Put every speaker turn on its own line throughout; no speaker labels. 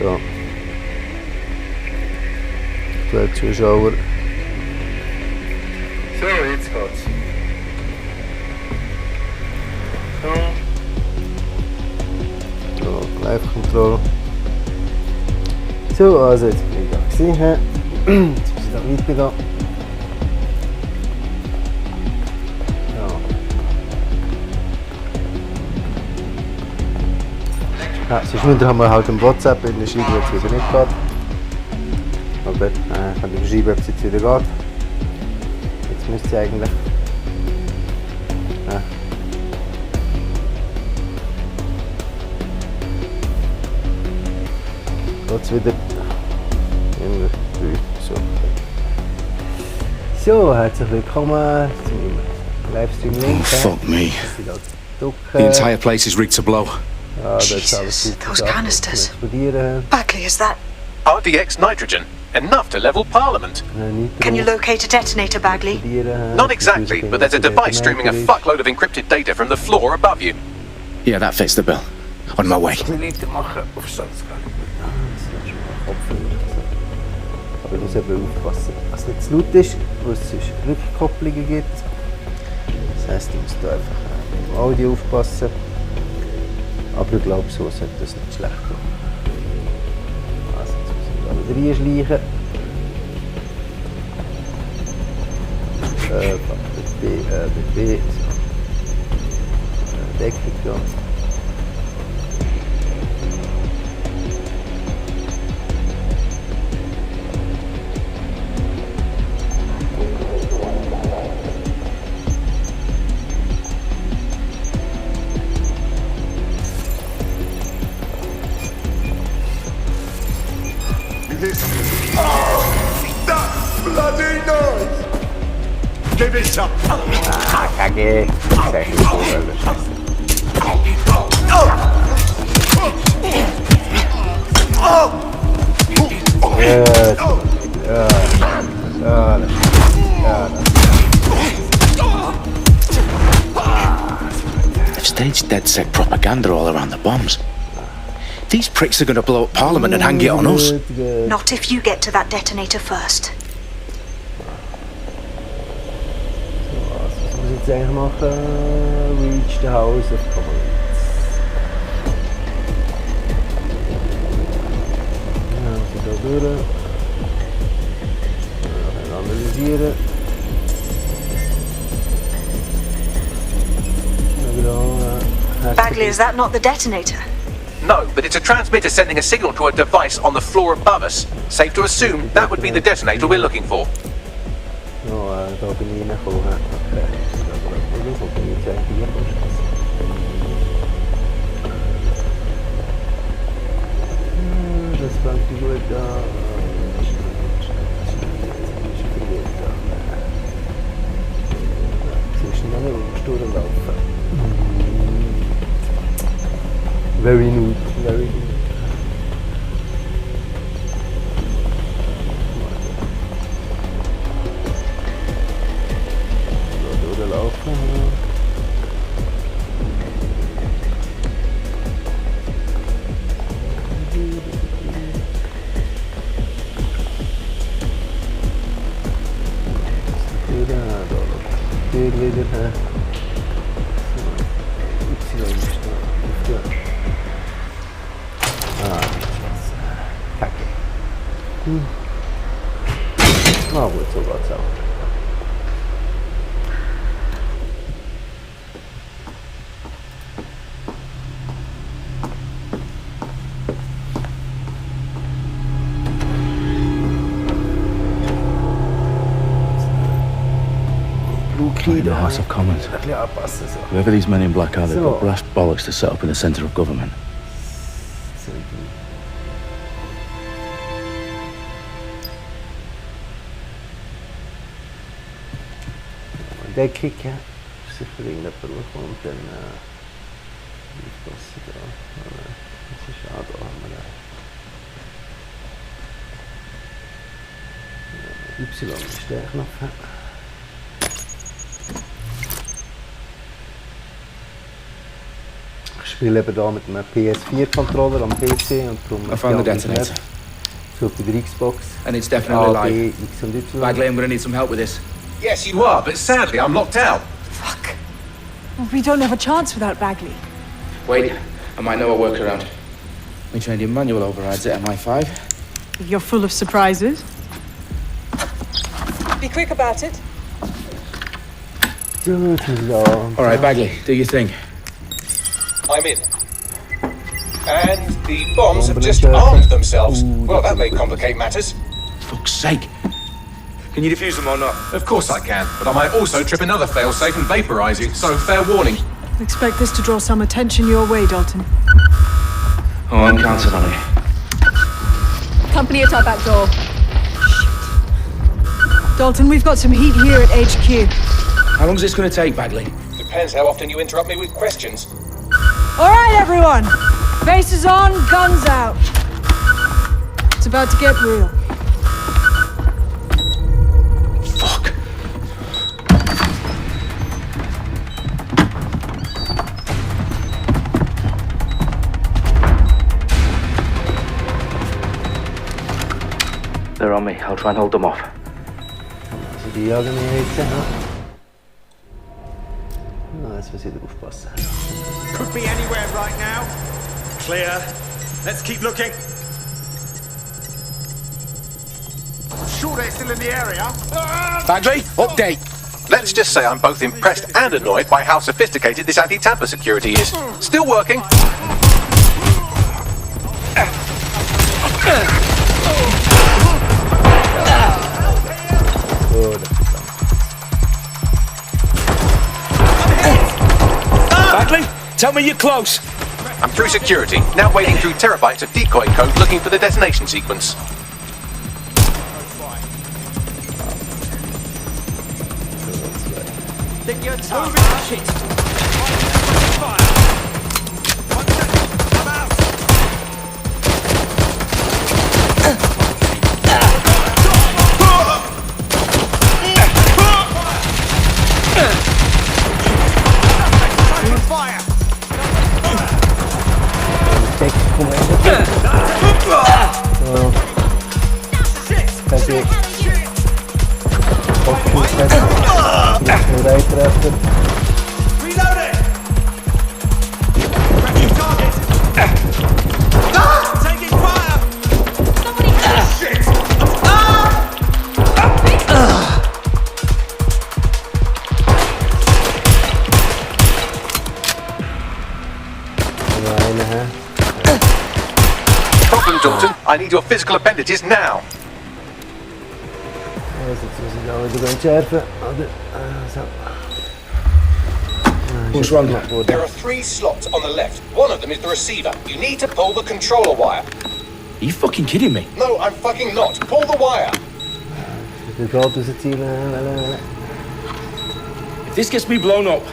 Da. Der Zuschauer.
So, jetzt geht's.
So, Live-Control. So, also jetzt bin ich da gesehen. Jetzt muss ich da weitergehen. Ja, sonst haben wir halt im WhatsApp in der Schreibe, jetzt wieder nicht geht. Aber ich kann dir schreiben, ob es jetzt wieder geht. Jetzt müsste es eigentlich. Ja. Geht wieder. Immer 3. So, herzlich willkommen zum Livestream-Link.
Oh, fuck me. The entire place is rigged to blow.
Jesus, those canisters. Bagley, is that...
RDX nitrogen. Enough to level Parliament.
Can you locate a detonator, Bagley?
Not exactly, but there's a device streaming a fuckload of encrypted data from the floor above you.
Yeah, that fits the bill. On my way.
Aber ich muss eben aufpassen, dass es nicht zu laut ist, wo es sonst Rückkopplungen gibt. Das heisst, ich muss da einfach im Audio aufpassen. Aber ich glaube, so sollte das nicht schlecht gehen. Also jetzt müssen wir da wieder reinschleichen. B. Deckung da.
Bloody noise! Give it up!
Kacke!
They've staged dead set propaganda all around the bombs. These pricks are going to blow up Parliament and hang it on us.
Not if you get to that detonator first.
Was muss ich jetzt eigentlich machen? Reach the House of Commons. Ja, also da durch. Analysieren.
Bagley, is that not the detonator?
No, but it's a transmitter sending a signal to a device on the floor above us. Safe to assume that would be the detonator we're looking for.
No, da bin ich reingekommen. Okay. Wo bin ich jetzt eigentlich hier? Das fängt gut an. Zwischen den Stunden laufen. Very new, very new. So, laufen. Wieder. Kacke. Na gut, so geht's auch.
In the House of Commons. Whoever these men in black are, they've got brass bollocks to set up in the centre of government.
Der Kicker, sicher irgendjemand kommt, dann aufpassen da. Das ist auch da, haben wir Y ist der Knopf. Wir leben hier mit einem PS4-Controller am PC und darum
I found the detonator.
so auf der Xbox.
And it's definitely
A, B,
alive.
X und Y.
Bagley, I'm gonna need some help with this.
Yes, you are, but sadly I'm locked out.
Fuck. We don't have a chance without Bagley.
Wait, I might know a workaround. We trained in manual overrides at MI5.
You're full of surprises. Be quick about it.
All right, Bagley, do your thing.
I'm in. And the bombs have just armed themselves. Well, that may complicate matters.
Fuck's sake. Can you defuse them or not?
Of course I can, but I might also trip another failsafe and vaporize you, so fair warning.
Expect this to draw some attention your way, Dalton.
Oh, I'm counting on it.
Company at our back door. Shit. Dalton, we've got some heat here at HQ.
How long is this gonna take, Bagley?
Depends how often you interrupt me with questions.
All right, everyone. Faces on, guns out. It's about to get real.
Fuck. They're on me. I'll try and hold them off.
Also die jagen mich jetzt, ne? Jetzt muss ich wieder aufpassen.
Could be anywhere right now. Clear. Let's keep looking. Sure they're still in the area.
Bagley, update.
Let's just say I'm both impressed and annoyed by how sophisticated this anti-tamper security is. Still working.
Bagley, tell me you're close.
I'm through security, now wading through terabytes of decoy code looking for the detonation sequence.
Think you're tough. Shit. Fire. 1 second. I'm out. Fire.
Kijk, kom even. Zo. Kijk hier. Goed, kijk. Een rijtrachter.
Reloading. Ready target. Taking fire. Shit.
Problem, Dalton. I need your physical appendages now.
Jetzt muss ich da wieder entschärfen. Oder? So.
What's wrong?
There are 3 slots on the left. One of them is the receiver. You need to pull the controller wire.
Are you fucking kidding me?
No, I'm fucking not. Pull the wire.
De draad tussen het zielen.
If this gets me blown up,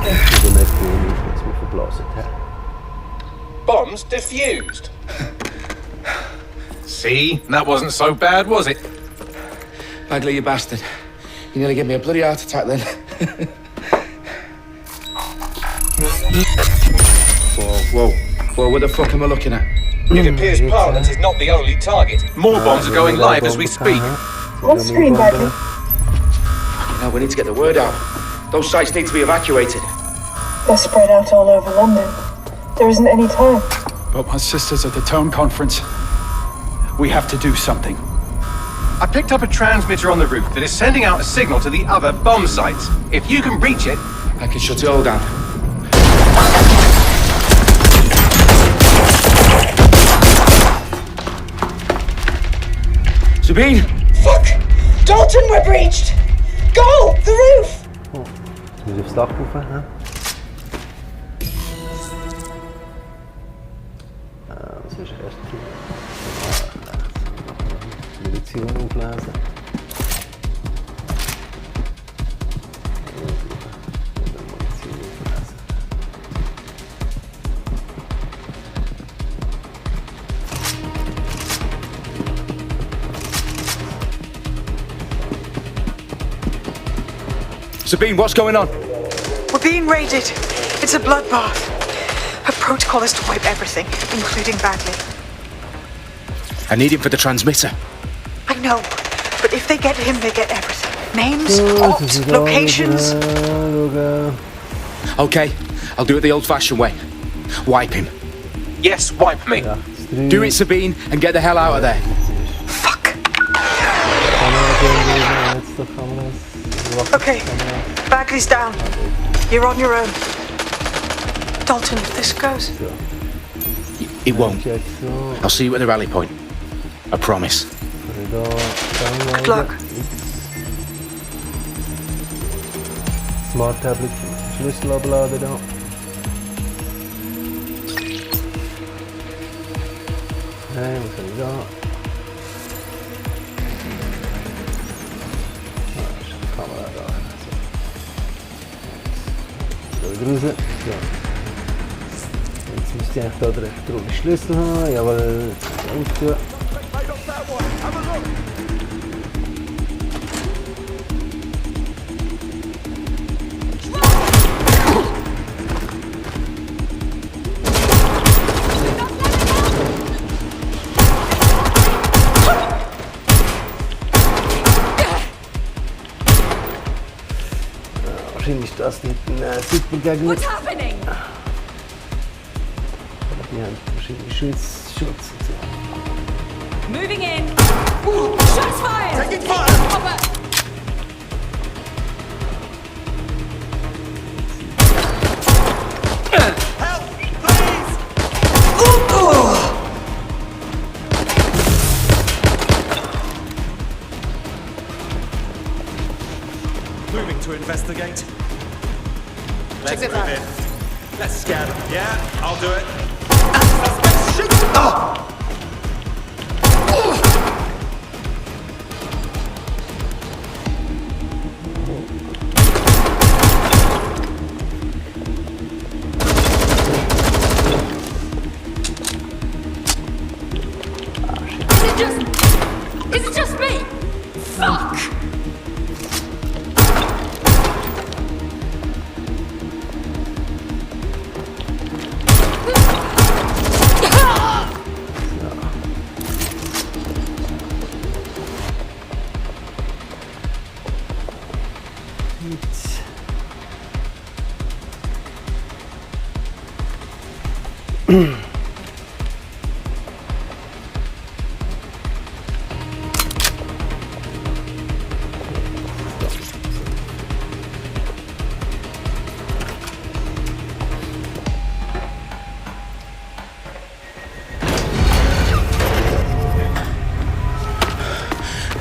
Ik ben net iets meer verblazen.
Bombs defused. See? That wasn't so bad, was it?
Bagley, you bastard. You nearly gave me a bloody heart attack then. Whoa, what the fuck am I looking at?
It appears Parliament is not the only target. More bombs are going live as we speak.
What screen, Bagley?
Now we need to get the word out. Those sites need to be evacuated.
They're spread out all over London. There isn't any time.
But my sister's at the town conference. We have to do something.
I picked up a transmitter on the roof that is sending out a signal to the other bomb sites. If you can reach it...
I can shut it all down. Sabine!
Fuck! Dalton, we're breached! Go! The roof!
Jetzt muss ich aufs Dach rauf. Was ist erst hier? Munition auflesen. Munition auflesen.
Sabine, what's going on?
We're being raided. It's a bloodbath. Her protocol is to wipe everything, including Bagley.
I need him for the transmitter.
I know, but if they get him, they get everything. Names, ops, locations.
Okay, I'll do it the old-fashioned way. Wipe him.
Yes, wipe me.
Do it, Sabine, and get the hell out of there.
Fuck. Okay, Bagley's down. You're on your own. Dalton, if this goes...
It won't. I'll see you at the rally point. I promise.
Good luck.
Smart tablet. Schlüssel abladen da. Nej, vad ska vi göra? Kamera där. Ska vi grusa? Ja. Jetzt müsste ich da direkt den Schlüssel haben. Jawohl, Auto. Wahrscheinlich ist das nicht ein super Gegner.
What's happening?
Die haben wahrscheinlich Schutz und so.
Moving in. Shots fired!
Taking fire!
Cover!
Help, please! Moving to investigate. Let's move in. Let's scan them. Yeah, I'll do it. Suspect shoot!
Is it just me? Fuck!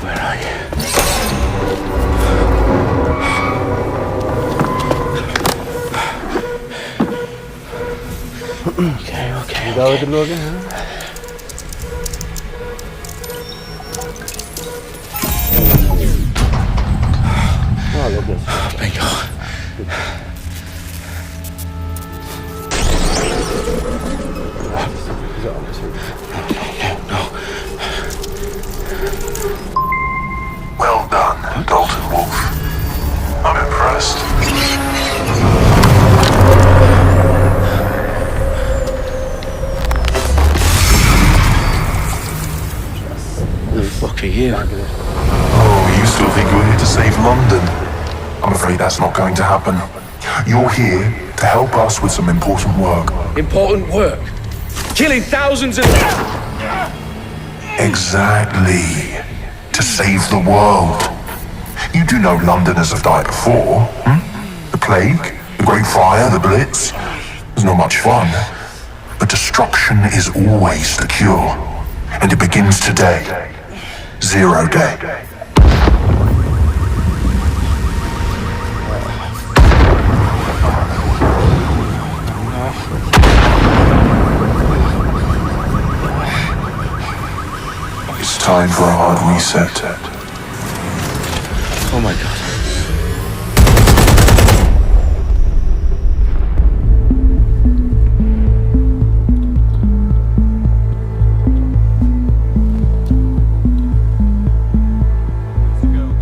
Where are you? Okay.
Daar weer lopen, hè? Oh, look at this.
Bingo.
Well done, Dalton Wolf. I'm impressed.
Who the fuck are you?
Oh, you still think you're here to save London? I'm afraid that's not going to happen. You're here to help us with some important work.
Important work. Killing thousands of...
Exactly. To save the world. You do know Londoners have died before, The Plague, the Great Fire, the Blitz. It's not much fun. But destruction is always the cure. And it begins today. Zero Day. It's time for a hard reset.
Oh my god.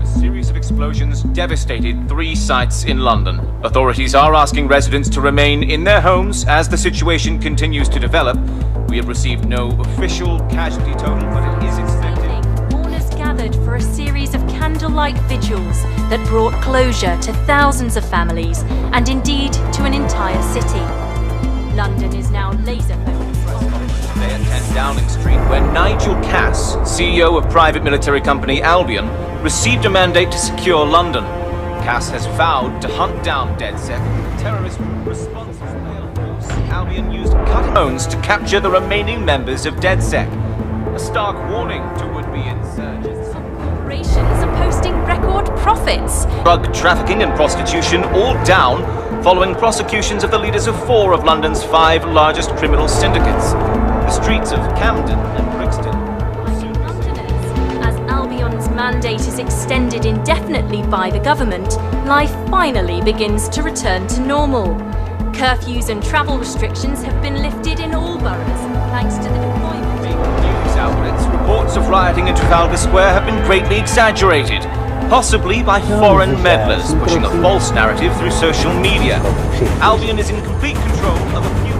A series of explosions
devastated 3 sites in London. Authorities are asking residents to remain in their homes as the situation continues to develop. We have received no official casualty total, but it is expected.
Mourners gathered for a series of candlelight vigils that brought closure to thousands of families and indeed to an entire city. London is now laser-focused.
Today at 10 Downing Street, where Nigel Cass, CEO of private military company Albion, received a mandate to secure London. Cass has vowed to hunt down DedSec. Terrorist responses failed force. Albion used cut drones to capture the remaining members of DedSec. A stark warning to would-be insurgents.
Corporations are posting record profits.
Drug trafficking and prostitution all down following prosecutions of the leaders of 4 of London's 5 largest criminal syndicates. The streets of Camden and Brixton.
As Albion's mandate is extended indefinitely by the government, life finally begins to return to normal. Curfews and travel restrictions have been lifted in all boroughs, thanks to the deployment.
News outlets, reports of rioting in Trafalgar Square have been greatly exaggerated, possibly by foreign meddlers pushing a false narrative through social media. Albion is in complete control of a few.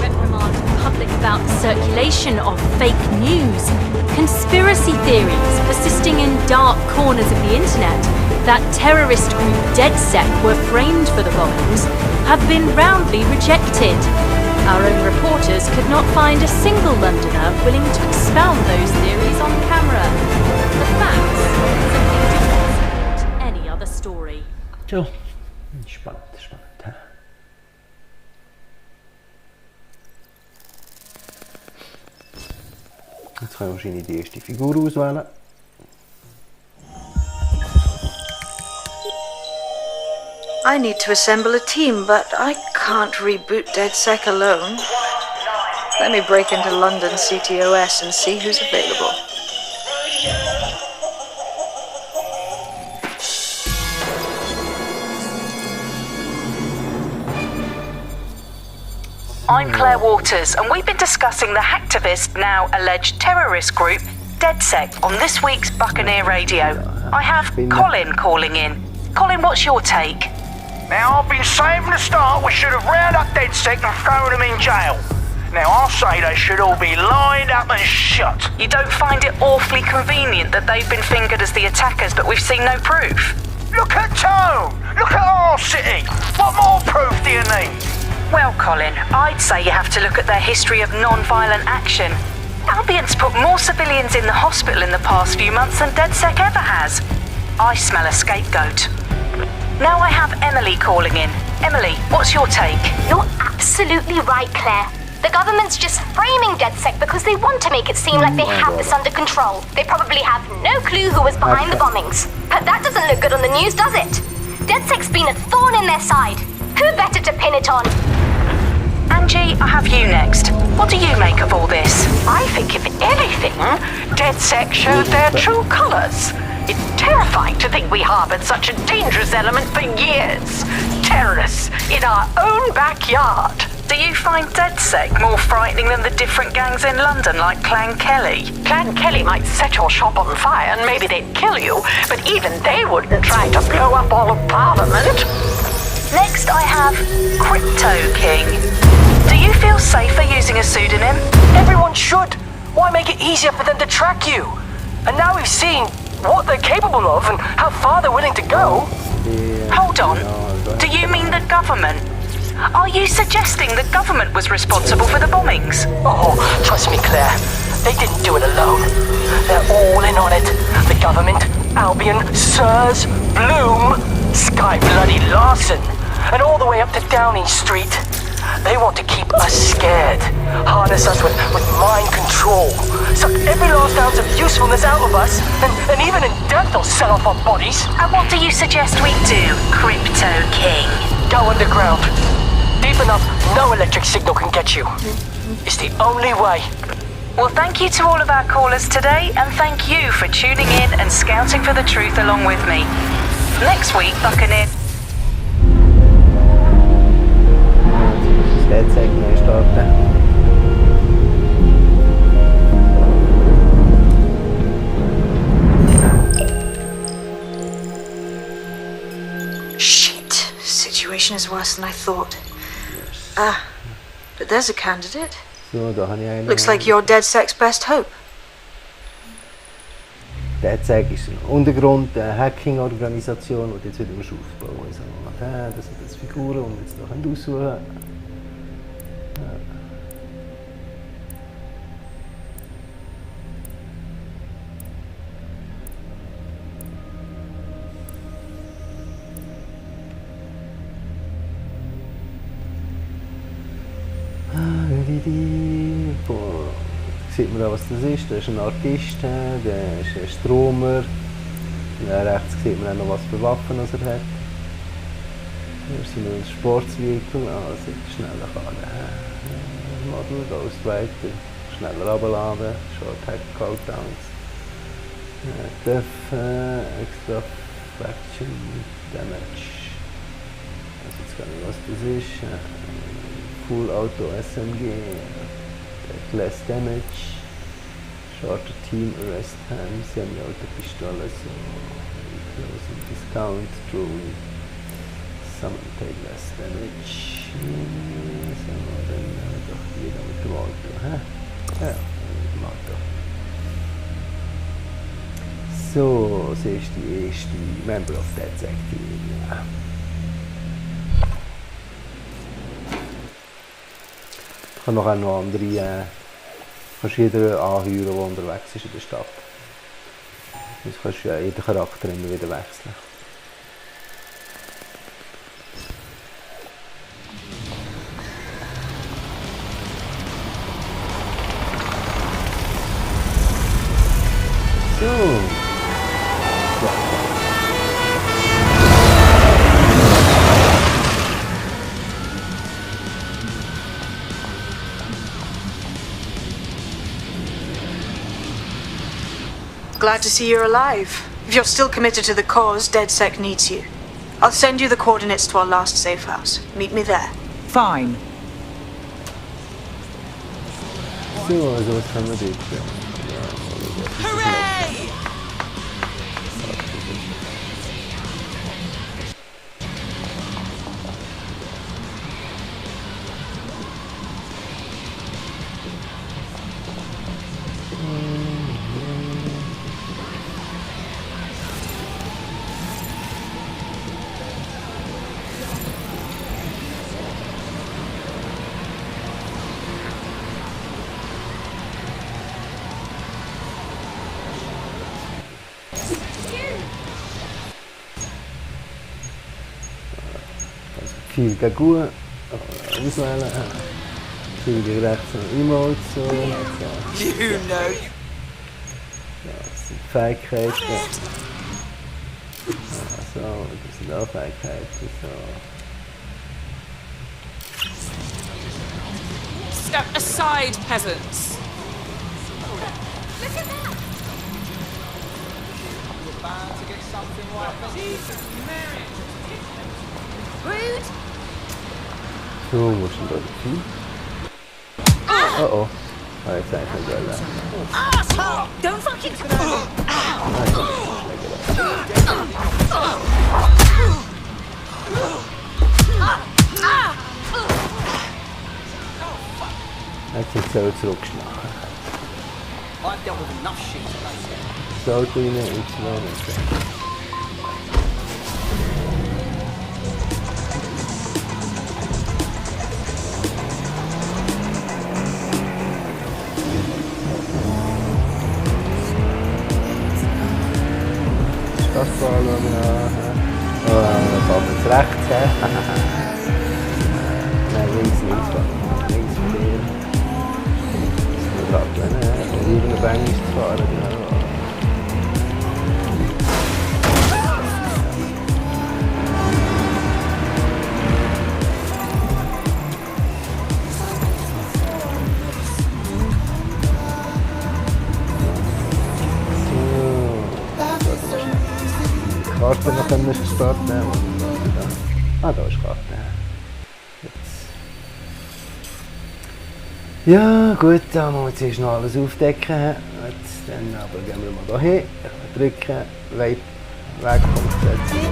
Reprimand the public about the circulation of fake news, conspiracy theories persisting in dark corners of the internet that terrorist group DedSec were framed for the bombings have been roundly rejected. Our own reporters could not find a single Londoner willing to expound those theories on camera. The facts simply do not support any other story.
So, spannend. Hä? Jetzt können wir wahrscheinlich die erste Figur auswählen.
I need to assemble a team, but I can't reboot DedSec alone. Let me break into London CTOS and see who's available.
I'm Claire Waters, and we've been discussing the hacktivist, now alleged terrorist group, DedSec, on this week's Buccaneer Radio. I have Colin calling in. Colin, what's your take?
Now, I've been saying from the start we should have rounded up DedSec and thrown them in jail. Now, I'll say they should all be lined up and shot.
You don't find it awfully convenient that they've been fingered as the attackers, but we've seen no proof?
Look at Tone! Look at our city! What more proof do you need?
Well, Colin, I'd say you have to look at their history of non-violent action. Albion's put more civilians in the hospital in the past few months than DedSec ever has. I smell a scapegoat. Now I have Emily calling in. Emily, what's your take?
You're absolutely right, Claire. The government's just framing DedSec because they want to make it seem like they have this under control. They probably have no clue who was behind the bombings. But that doesn't look good on the news, does it? DedSec's been a thorn in their side. Who better to pin it on?
Angie, I have you next. What do you make of all this?
I think, if anything, DedSec showed their true colours. It's terrifying to think we harboured such a dangerous element for years. Terrorists in our own backyard.
Do you find DedSec more frightening than the different gangs in London like Clan Kelly?
Clan Kelly might set your shop on fire and maybe they'd kill you, but even they wouldn't try to blow up all of Parliament.
Next I have Crypto King. Do you feel safer using a pseudonym?
Everyone should. Why make it easier for them to track you? And now we've seen what they're capable of and how far they're willing to go.
Hold on. Do you mean the government? Are you suggesting the government was responsible for the bombings?
Oh, trust me, Claire. They didn't do it alone. They're all in on it. The government, Albion, Sirs, Bloom, Sky Bloody Larson, and all the way up to Downing Street. They want to keep us scared, harness us with mind control, suck every last ounce of usefulness out of us, and even in death they'll sell off our bodies.
And what do you suggest we do, Crypto King?
Go underground. Deep enough, no electric signal can get you. It's the only way.
Well, thank you to all of our callers today, and thank you for tuning in and scouting for the truth along with me. Next week, Buccaneer.
DedSec neu starten.
worse than I thought. But there's a candidate.
So, da habe ich einen.
Looks like you're DedSec's best hope.
DedSec ist eine Untergrund-Hacking-Organisation, die jetzt wieder aufbauen muss. Also, das sind jetzt Figuren, die wir jetzt noch aussuchen können. Sieht man auch, was das ist. Da ist ein Artist, der ist ein Stromer. Rechts sieht man auch noch, was für Waffen er hat. Hier ist ein Sportsvehikel, also schneller fahren. Model, Ghostwriter, schneller runterladen, Short Hack Countdowns. Extra Fraction Damage. Also jetzt gar nicht, was das ist. Full Auto SMG. Less Damage, Shorter Team Arrest Time, Semi-Auto-Pistole, so Closing Discount, Drone, Summon Take Less Damage, so dann doch wieder mit dem Auto, hä? Ja, mit dem Auto. So, sie ist die erste Member of DedSec Team, ja. Ich kann noch andere, kannst jeder anheuern, der unterwegs ist in der Stadt. Du kannst ja jeden Charakter immer wieder wechseln. So.
Glad to see you're alive. If you're still committed to the cause, DedSec needs you. I'll send you the coordinates to our last safe house. Meet me there.
Fine.
So, also was kann man dort?
Hooray!
Viel gegen gut, auswählen, viel gegen rechts und Emotes, so.
You know.
Das sind Fähigkeiten. So, das sind auch Fähigkeiten, so.
Step aside, peasants.
Look at that!
You're bound to get something right. Jesus, Mary!
Rude!
So, wo ist denn da der Vieh? Oh oh. Ah, jetzt eigentlich nicht geil.
Asshole! Don't fucking...
Jetzt sind sie auch zurückgeschlagen.
I've dealt with enough shit today.
Das Auto rein, Y, das fahren wir an. Oh, dann fahren wir jetzt rechts. Nein, links fahren wir. Links von dir. Das ist gerade, wenn irgendeine Bang ist zu fahren. Genau. Karte noch können wir starten. Ah, da ist Karte. Jetzt. Ja, gut, da müssen wir zuerst noch alles aufdecken. Jetzt, dann aber gehen wir mal hier hin. Drücken, Wegpunkt setzen.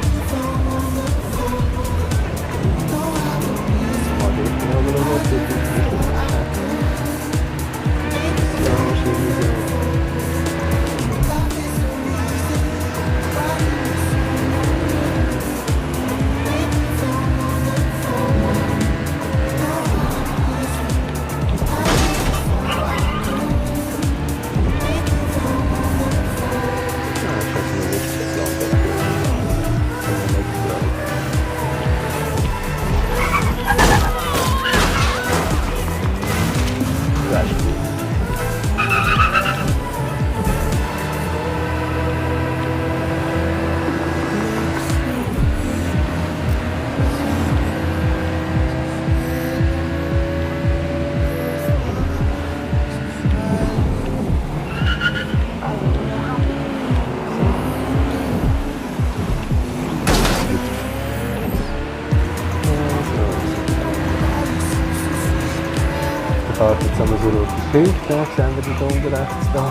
Jetzt haben wir so rote Punkte, sehen wir die da unten rechts da.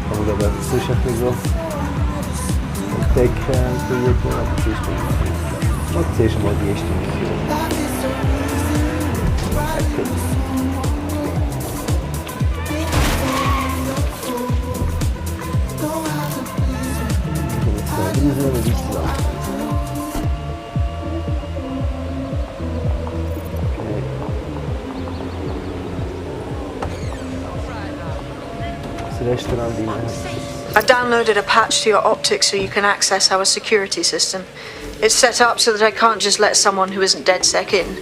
Kann man glaube ich sonst ein bisschen entdecken und prüfen, aber das ist nicht. Und zuerst mal die erste Mission.
I downloaded a patch to your optics so you can access our security system. It's set up so that I can't just let someone who isn't DedSec in.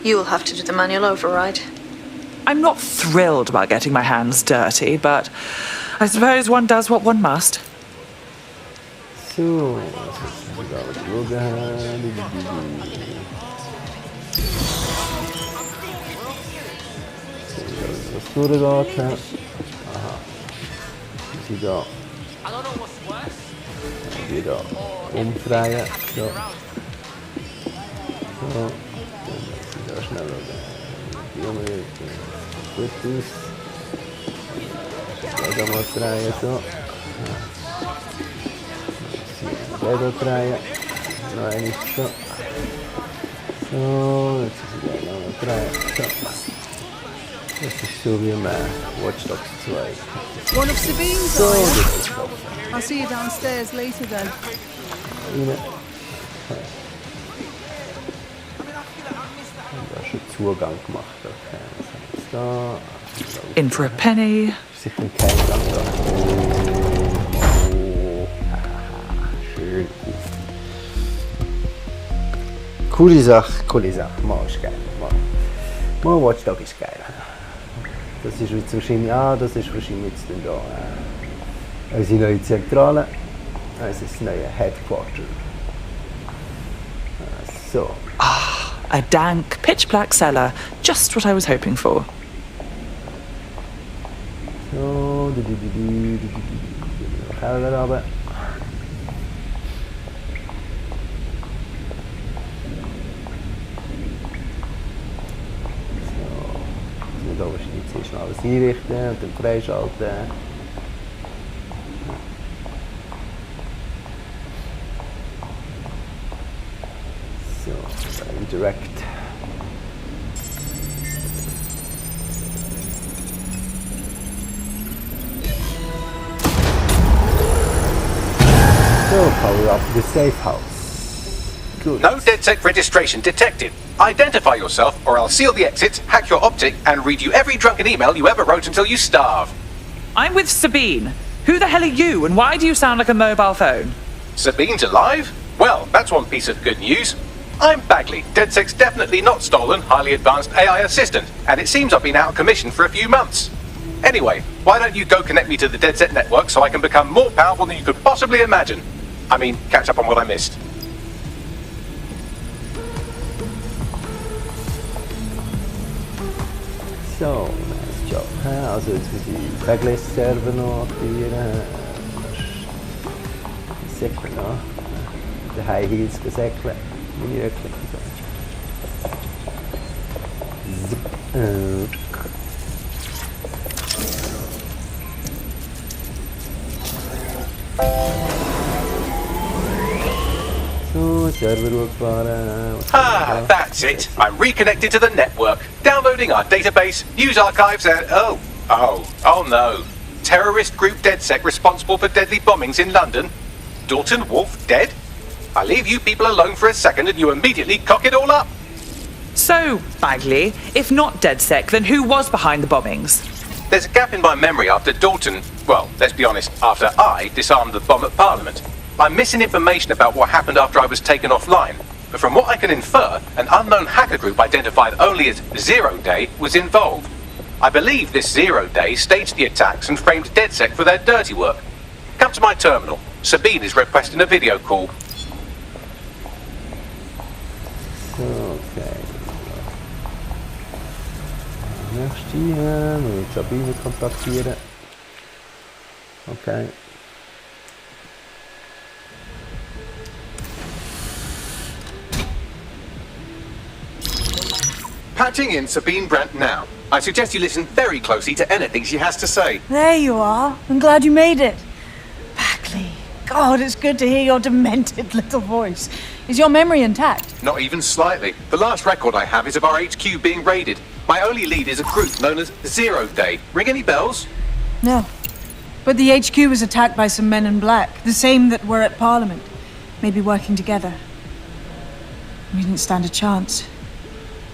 You'll have to do the manual override.
I'm not thrilled about getting my hands dirty, but I suppose one does what one must.
So, die da. Die da umdrehen. So. So. Dann da schnell die gut aus. Da mal drehen. So. Da drehen. Noch einmal so. So. Jetzt ist es noch drehen. So. Das ist so wie im Watchdogs 2.
One of Sabine's,
So,
are you?
das ist doch.
I'll see you downstairs later then.
Da ist schon Zugang gemacht. Okay, was haben wir da?
In for a penny.
Sicher kein Gang da. Oh, schön. Coole Sache. Mal ist geil. Mal Watchdog ist geil. Das ist jetzt wahrscheinlich, das ist wahrscheinlich jetzt da unsere neue Zentrale, also das neue Headquarter. So.
A dank, pitch-black cellar. Just what I was hoping for.
So, Keller runter. Da wahrscheinlich zuerst noch alles einrichten und dann freischalten. So, Redirect. So, power up the safe house. Good.
No DedSec registration detected. Identify yourself, or I'll seal the exits, hack your optic, and read you every drunken email you ever wrote until you starve.
I'm with Sabine. Who the hell are you, and why do you sound like a mobile phone?
Sabine's alive? Well, that's one piece of good news. I'm Bagley, DedSec's definitely not stolen, highly advanced AI assistant, and it seems I've been out of commission for a few months. Anyway, why don't you go connect me to the DedSec network so I can become more powerful than you could possibly imagine? I mean, catch up on what I missed.
So, nice job. Also jetzt muss ich Backlist-Server noch aktivieren. Säckeln noch. Den High Heels säckeln. Meine Röckchen. So, Server hochfahren.
That's it. I'm reconnected to the network, downloading our database, news archives, and oh no. Terrorist group DedSec responsible for deadly bombings in London. Dalton Wolfe dead? I leave you people alone for a second and you immediately cock it all up.
So, Bagley, if not DedSec, then who was behind the bombings?
There's a gap in my memory after Dalton, well, let's be honest, after I disarmed the bomb at Parliament. I'm missing information about what happened after I was taken offline, but from what I can infer, an unknown hacker group identified only as Zero Day was involved. I believe this Zero Day staged the attacks and framed DedSec for their dirty work. Come to my terminal. Sabine is requesting a video call.
Okay. Nächste hier, mit Sabine kontaktieren. Okay.
Patching in Sabine Brandt now. I suggest you listen very closely to anything she has to say.
There you are. I'm glad you made it. Bagley. God, it's good to hear your demented little voice. Is your memory intact?
Not even slightly. The last record I have is of our HQ being raided. My only lead is a group known as Zero Day. Ring any bells?
No. But the HQ was attacked by some men in black, the same that were at Parliament. Maybe working together. We didn't stand a chance.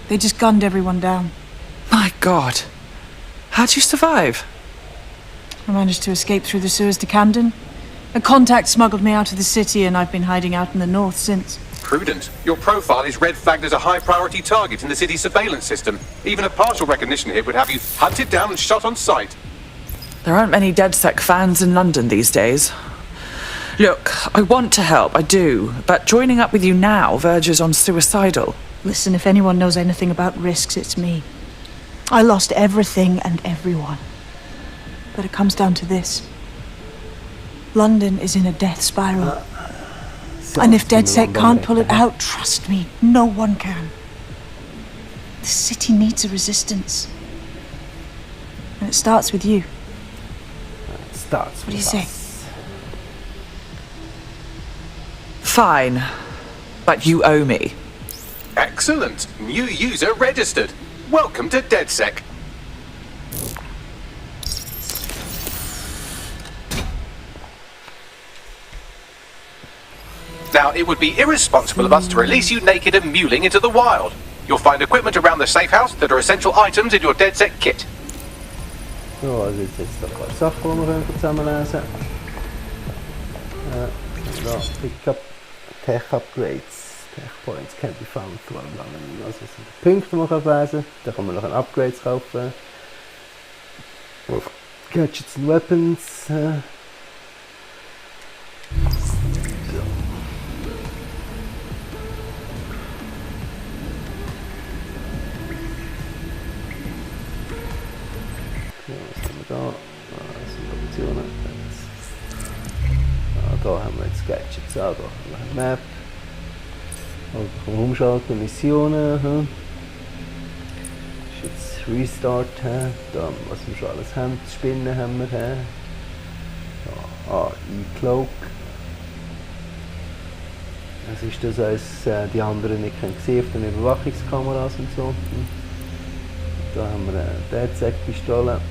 They just gunned everyone down.
My God. How'd you survive?
I managed to escape through the sewers to Camden. A contact smuggled me out of the city, and I've been hiding out in the north since.
Prudent. Your profile is red flagged as a high-priority target in the city's surveillance system. Even a partial recognition hit would have you hunted down and shot on sight.
There aren't many DedSec fans in London these days. Look, I want to help, I do, but joining up with you now verges on suicidal.
Listen, if anyone knows anything about risks, it's me. I lost everything and everyone. But it comes down to this. London is in a death spiral. And if DedSec can't pull it out, trust me, no one can. The city needs a resistance. And it starts with you. What do you say?
Fine. But you owe me.
Excellent. New user registered. Welcome to DedSec. Now, it would be irresponsible of us to release you naked and mewling into the wild. You'll find equipment around the safe house that are essential items in your DedSec kit.
So, also jetzt noch ein paar Sachen, die wir zusammenlesen können. Da, Pickup, Tech Upgrades, Tech Points can be found throughout London. Also das sind die Punkte, die man lesen kann. Da kann man noch Upgrades kaufen. Gadgets and Weapons. Da sind Optionen. Da haben wir jetzt Gadgets, da haben wir eine Map. Da umschalten, Missionen. Das ist jetzt Restart. Da, was wir schon alles haben, Spinnen haben wir. Da, AI-Cloak. Das ist das, als die anderen nicht sehen auf den Überwachungskameras und so. Da haben wir eine DedSec-Pistole.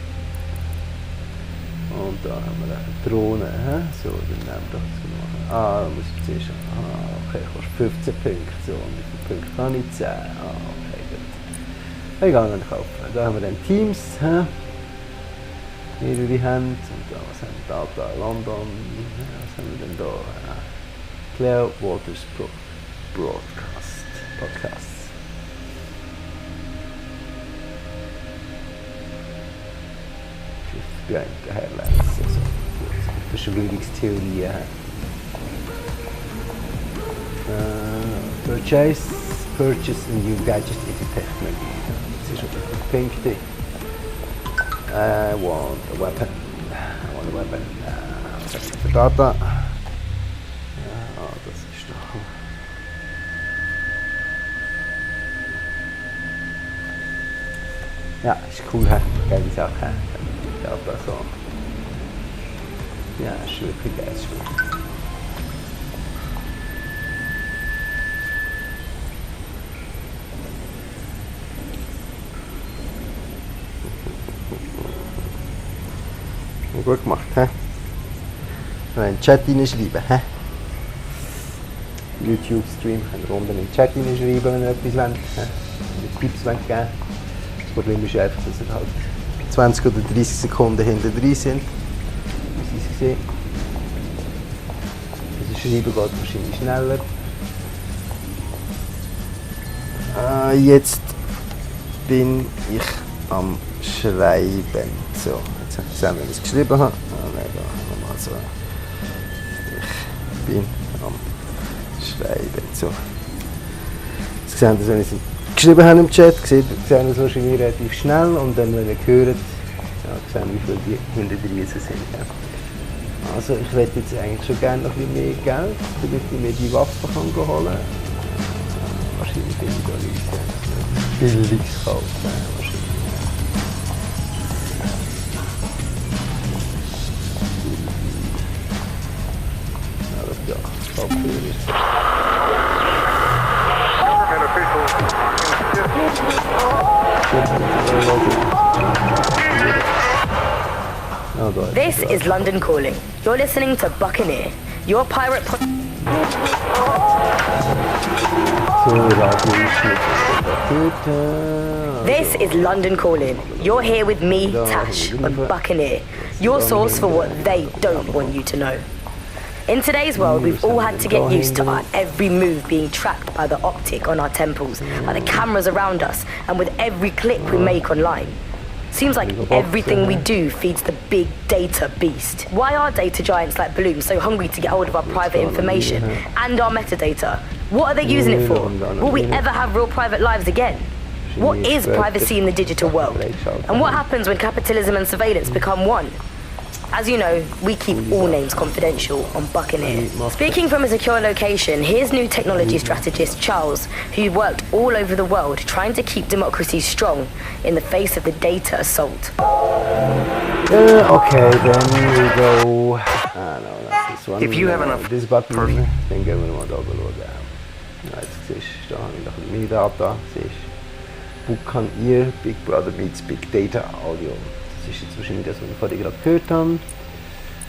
Und da haben wir eine Drohne. So, dann nehmen wir das machen. Da muss ich zuerst. Okay, kostet 15 Punkte. So, und wie viele Punkte kann ich? 10. Okay, gut. Ich gehe dann kaufen. Da haben wir dann Teams. Mehrere Hände. Und da, was haben wir da? London. Was haben wir denn da? Claire Waters Podcast. Highlights, also Verschwörungstheorien. Purchase a new gadget into technology. Das ist auch Punkte. I want a weapon. Was habe ich für Data? Das ist doch... Ja, ist cool, geile Sache. Ja, so. Ja, ist wirklich geil. Gut gemacht, hä? In den Chat hineinschreiben, hä? YouTube-Stream könnt ihr unten in den Chat hineinschreiben, wenn ihr etwas wollt, hä? Wenn ihr Tipps wollt geben. Das Problem ist einfach, dass ihr halt 20 oder 30 Sekunden hinter drin sind. Wie Sie sehen. Das Schreiben geht wahrscheinlich schneller. Jetzt bin ich am schreiben. So, jetzt habe ich gesehen, wenn ich es geschrieben habe. Nein, da nochmal so. Ich bin am Schreiben. So. Jetzt sehen Sie, wenn ich es geschrieben habe im Chat, sehen Sie es wahrscheinlich relativ schnell und dann, wenn ihr hört, ja, sehen, wie viele die hinter der Riese sind. Ja. Also ich hätte jetzt eigentlich schon gerne noch ein bisschen mehr Geld, damit ich mir die Waffen kann holen kann. Wahrscheinlich bin ich da nicht billig kaufen. Ja, das ja, Kopfhörer.
This is London Calling. You're listening to Buccaneer, your pirate This is London Calling. You're here with me, Tash, on Buccaneer, your source for what they don't want you to know. In today's world, we've all had to get used to our every move being tracked by the optic on our temples, by the cameras around us, and with every click we make online. Seems like everything we do feeds the big data beast. Why are data giants like Bloom so hungry to get hold of our private information and our metadata? What are they using it for? Will we ever have real private lives again? What is privacy in the digital world? And what happens when capitalism and surveillance become one? As you know, we keep all names confidential on Buccaneer. Speaking from a secure location, here's new technology strategist Charles, who worked all over the world trying to keep democracies strong in the face of the data assault.
Okay, then we go. No, that's this one.
If you have enough
this button, then go in one over down. Jetzt siehst du, da habe ich noch ein bisschen mehr Data. Siehst du, Buccaneer, Big Brother meets Big Data Audio. Das ist jetzt wahrscheinlich das, was wir vorhin gerade gehört haben.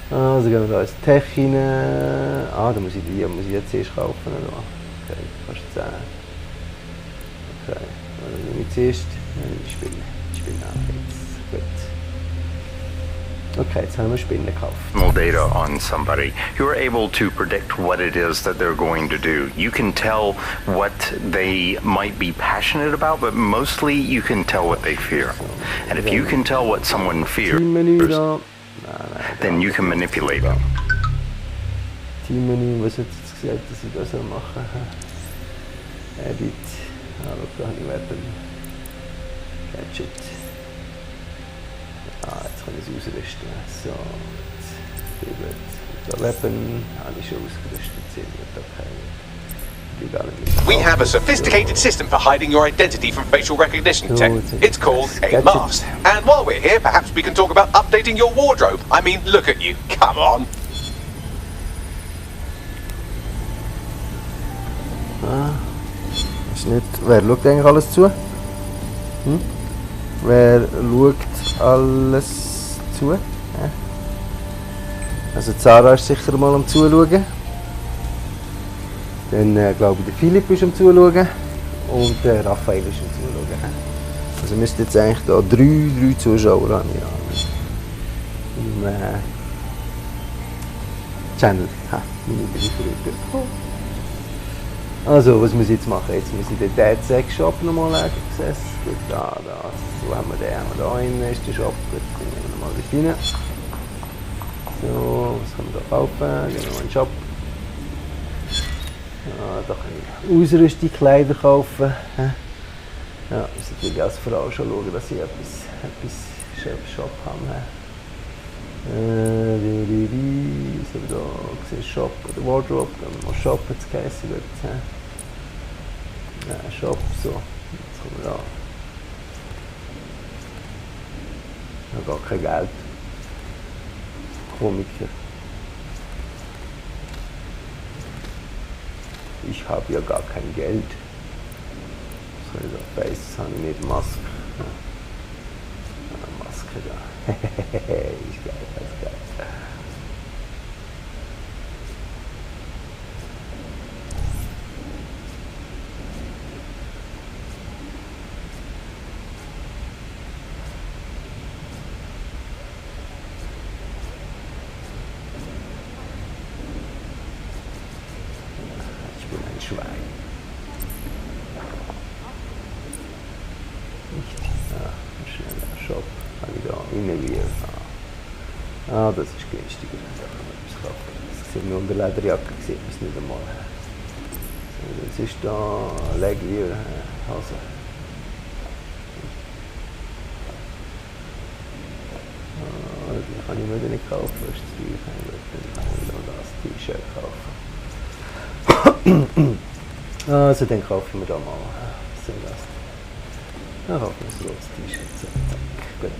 Also gehen wir da ins Tech rein. Da muss ich jetzt erst kaufen. Okay, fast 10. Okay, also nehme ich zuerst. Ich bin auch jetzt. Gut. Okay, jetzt haben wir Spinnen gekauft.
Data on somebody, you're able to predict what it is that they're going to do. You can tell what they might be passionate about, but mostly you can tell what they fear. And if you can tell what someone fears, then you can manipulate them.
Teammenü, was hat jetzt gesagt, dass ich das machen soll? Edit. Da habe ich Weapon. Gadget. Jetzt kann ich es ausrüsten. So, der Weapon habe ich schon ausgerüstet.
We have a sophisticated system for hiding your identity from facial recognition tech. It's called a mask. And while we're here, perhaps we can talk about updating your wardrobe. I mean, look at you. Come on.
Ist nicht. Wer schaut eigentlich alles zu? Wer schaut alles zu? Ja. Also Zara ist sicher mal am Zuschauen. Dann glaube ich, der Philipp ist am Zuschauen. Und der Raphael ist am Zuschauen. Also müsste jetzt eigentlich da drei Zuschauer haben. Ja. Im Channel. Also, was muss ich jetzt machen? Jetzt muss ich den Dead Shop nochmal access. Gut, da. So haben wir den da rein. Ist der Shop. Gut, dann gehen wir nochmal rein. So, was können wir da kaufen? Gehen wir mal in den Shop. Ja, da kann ich Ausrüstung, Kleider kaufen. Ja, muss natürlich als Frau schon schauen, dass ich etwas Shop habe. So, da siehst du Shop oder Wardrobe, dann muss Shop jetzt geheißen wird. Ja, Shop, so, jetzt kommen wir da. Ich habe gar kein Geld. Komiker. Ich habe ja gar kein Geld. Was soll ich da? Face habe ich nicht, Maske. Ja, Maske da. Ist geil, das ist geil. Schwein. Nicht. Ja, schneller Shop. Innerwear. Ah, das ist günstiger. Das sehen wir unter Lederjacke, sieht man es nicht einmal. So, das ist da Legwear, also. Die kann ich mir nicht kaufen, das ist zu teuer. Dann kann ich noch das T-Shirt kaufen. Also dann kaufen wir da mal so das. Dann kaufen wir so das T-Shirt. So, gut.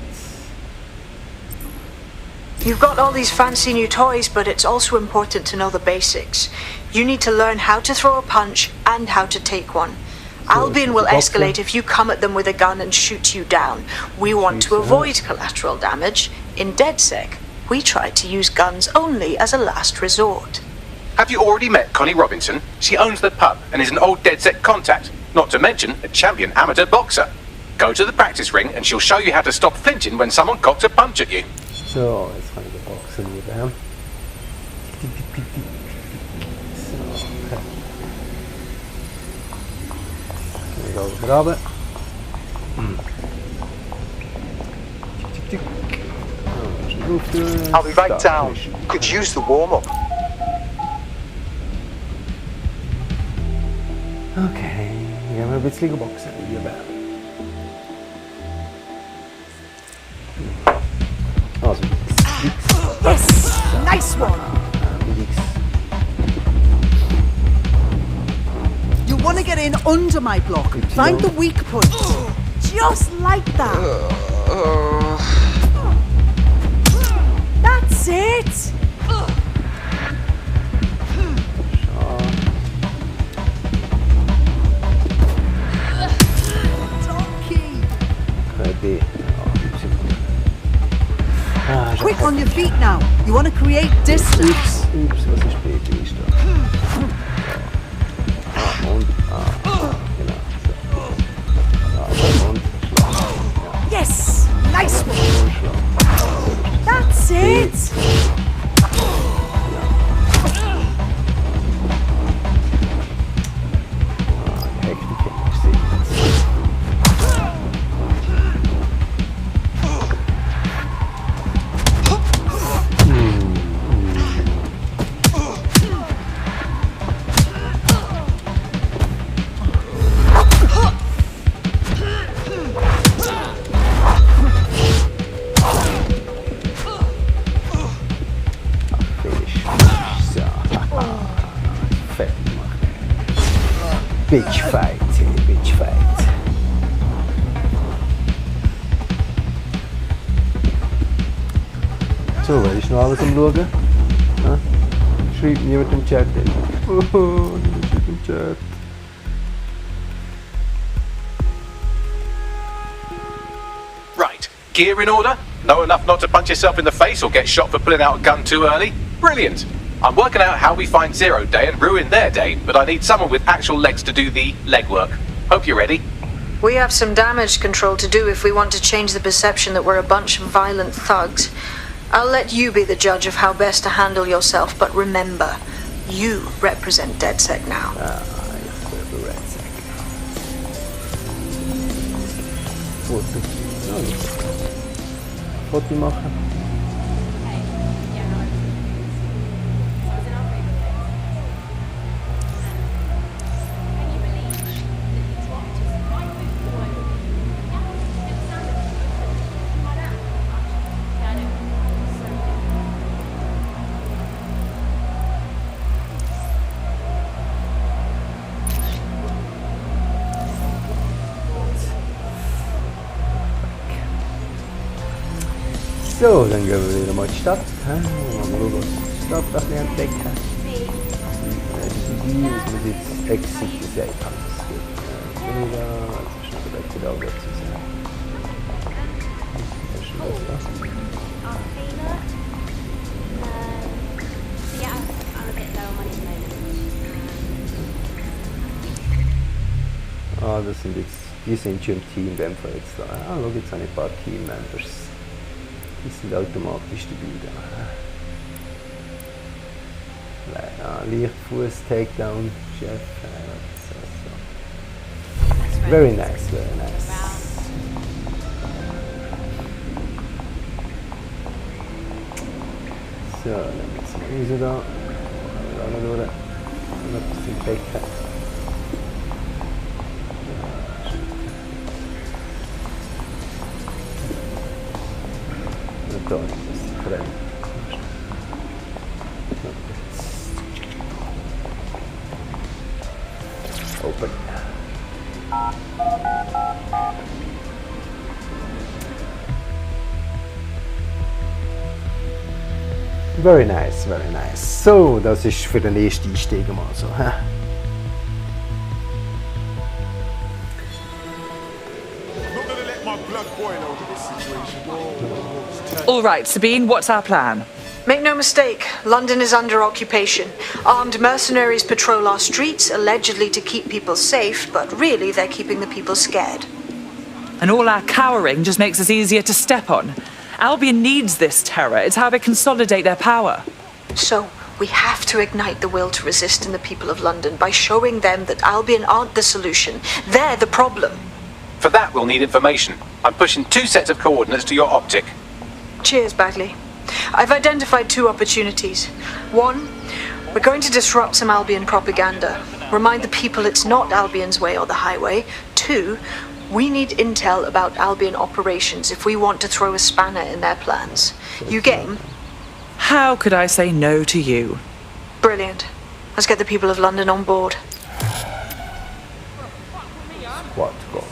You've got all these fancy new toys, but it's also important to know the basics. You need to learn how to throw a punch and how to take one. Albion will escalate if you come at them with a gun and shoot you down. We want to avoid collateral damage. In DedSec, we try to use guns only as a last resort.
Have you already met Connie Robinson? She owns the pub and is an old DedSec contact, not to mention a champion amateur boxer. Go to the practice ring and she'll show you how to stop flinching when someone cocks a punch at you.
So, jetzt kann ich den Boxen wieder haben. So, okay. Gehen wir runter.
I'll be right down. Could use the warm-up.
Okay, gehen wir ein bisschen boxen. Also,
Yes! Nice one! You want to get in under my block. Find the weak point. Just like that. That's it! Quick on your feet now. You want to create distance.
Ups, was ist Baby ist da? Und, genau. So. Und Schlag.
Yes! Nice one! That's it!
Bitch fight, bitch fight. So, wer ist noch alles am Schauen? Schreibt niemand im Chat. Niemand schreibt im Chat.
Right, gear in order? Know enough not to punch yourself in the face or get shot for pulling out a gun too early? Brilliant! I'm working out how we find Zero Day and ruin their day, but I need someone with actual legs to do the legwork. Hope you're ready.
We have some damage control to do if we want to change the perception that we're a bunch of violent thugs. I'll let you be the judge of how best to handle yourself, but remember, you represent DedSec now.
Foto machen. So, dann gehen wir wieder mal in die Stadt. Mal schauen, was die Stadt ein bisschen entdecken. Die muss jetzt Exit des Eingangs geben. Jetzt ist noch der Weg da, wird zu sein. Was ist denn das da? Ah, das sind jetzt, die sind schon im Team, in dem Fall jetzt da. Ah, schau, jetzt habe ich ein paar Team-Members. Die sind automatisch dabei da. Lichtfuß, Takedown, Chef. Very nice, very nice. Så, den ska då. Då är det. Den är på sin bäck här. Då är det på den. Open. Very nice, very nice. So, das ist für den ersten Einstieg mal so.
All right, Sabine, what's our plan?
Make no mistake, London is under occupation. Armed mercenaries patrol our streets, allegedly to keep people safe, but really they're keeping the people scared.
And all our cowering just makes us easier to step on. Albion needs this terror. It's how they consolidate their power.
So, we have to ignite the will to resist in the people of London by showing them that Albion aren't the solution. They're the problem.
For that, we'll need information. I'm pushing 2 sets of coordinates to your optic.
Cheers, Bagley. I've identified 2 opportunities. 1, we're going to disrupt some Albion propaganda. Remind the people it's not Albion's way or the highway. 2, we need intel about Albion operations if we want to throw a spanner in their plans. You game?
How could I say no to you?
Brilliant. Let's get the people of London on board.
Watchdogs.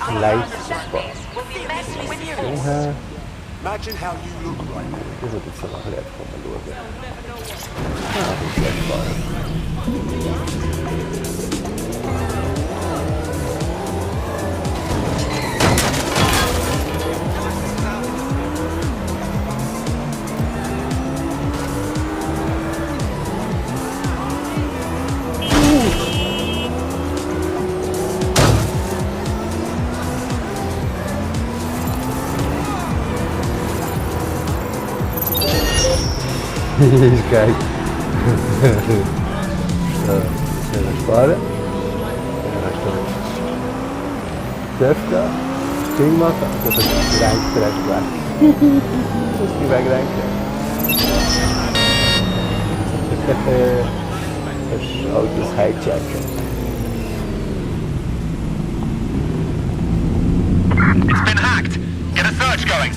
Light spot.
Imagine how you look right now.
Det är lite som man rätt kommer då. Ja, det är lätt bara. He's great. So, let's spot it. Defta. Stingmata. Dat is rank terecht. Dat is niet wegranken. Dus auto's hijacken.
It's been hacked. Get a search going.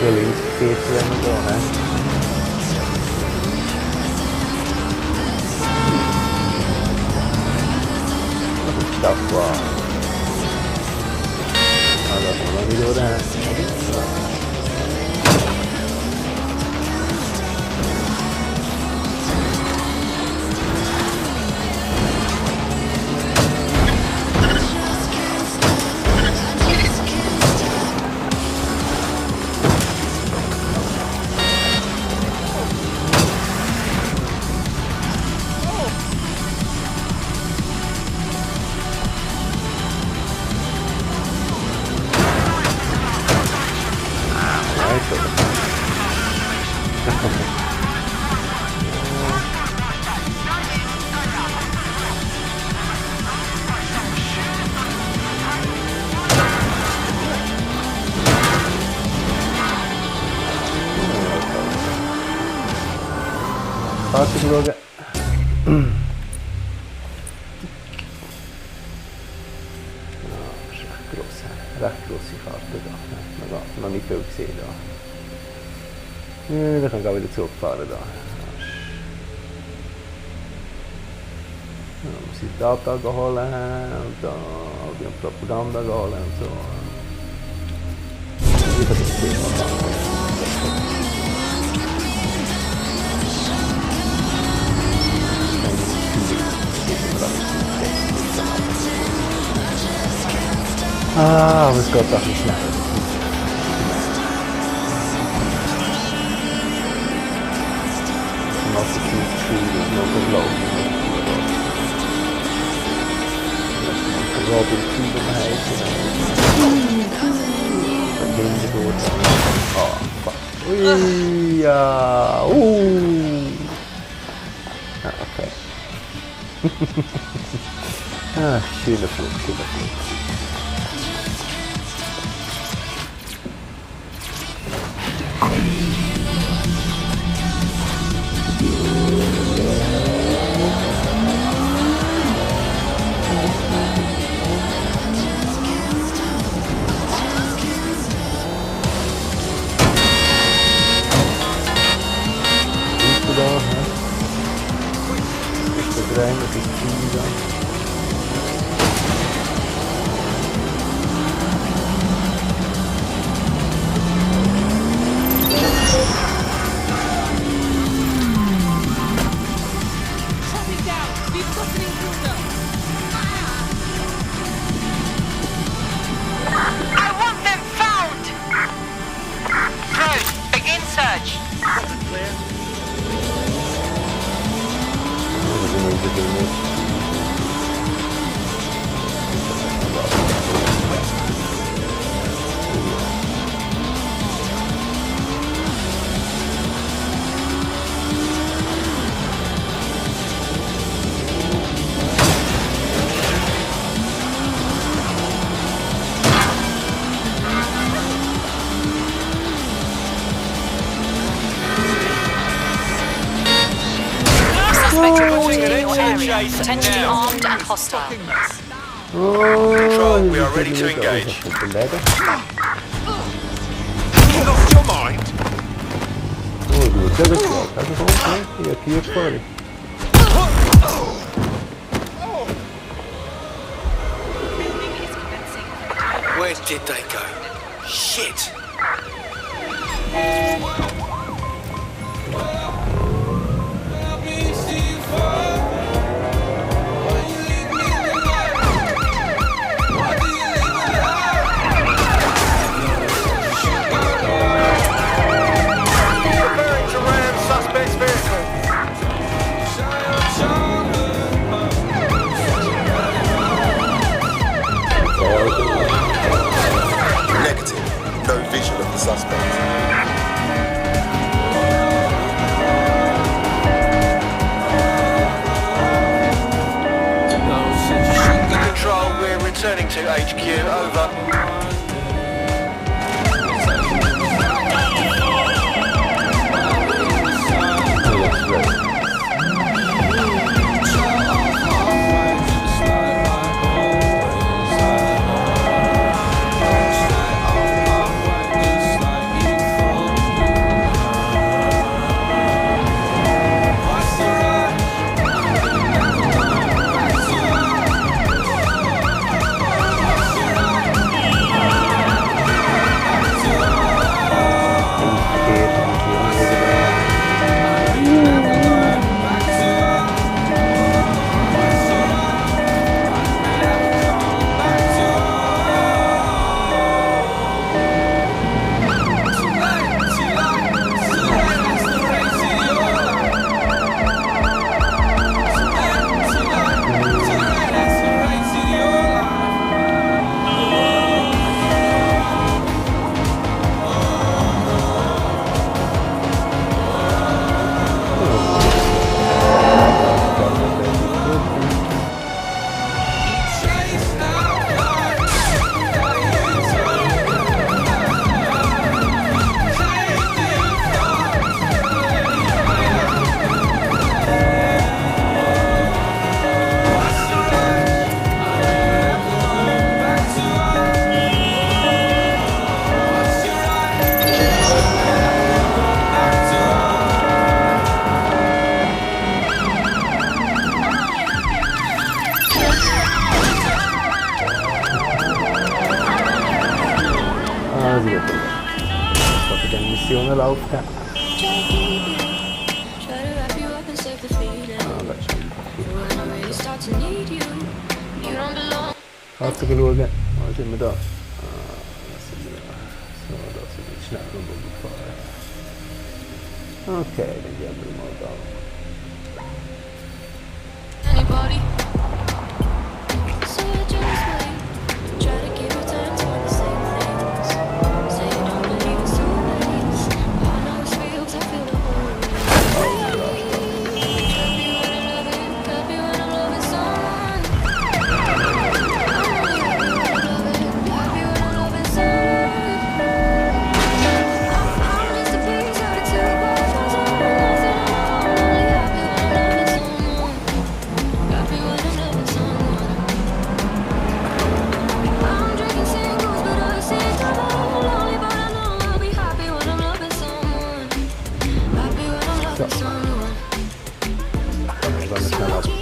Really space them go, huh? Tough one. Let me do that. Artık böyle rätt i farten då. Men vi får se då. Nu kan gå lite så uppföra då. Sitt datagehållen då. Vi har propagandagehållen så. Vi får se vad we ska ta det snabbt. Måste knyta något låg. Robin tiden här. Det går. Ja, fuck. Ui, ja. Okay. Schöner Flug, schöner Flug.
I want them found! Crew, begin search.
Suspect reporting in your area, potentially armed and hostile.
Control,
we are ready to engage.
You
lost your mind?
Where did they go? Shit! Preparing to ram suspect's vehicle.
Negative. No visual of the suspect.
Control, we're returning to HQ. Over.
Missione laufen. Hartstikke schauen. Wo sind wir da? Da sind wir da. So, da sind wir schnell rumgefahren. Okay, dann gehen wir mal da.
Anybody?
Ja. Dann schnell ab.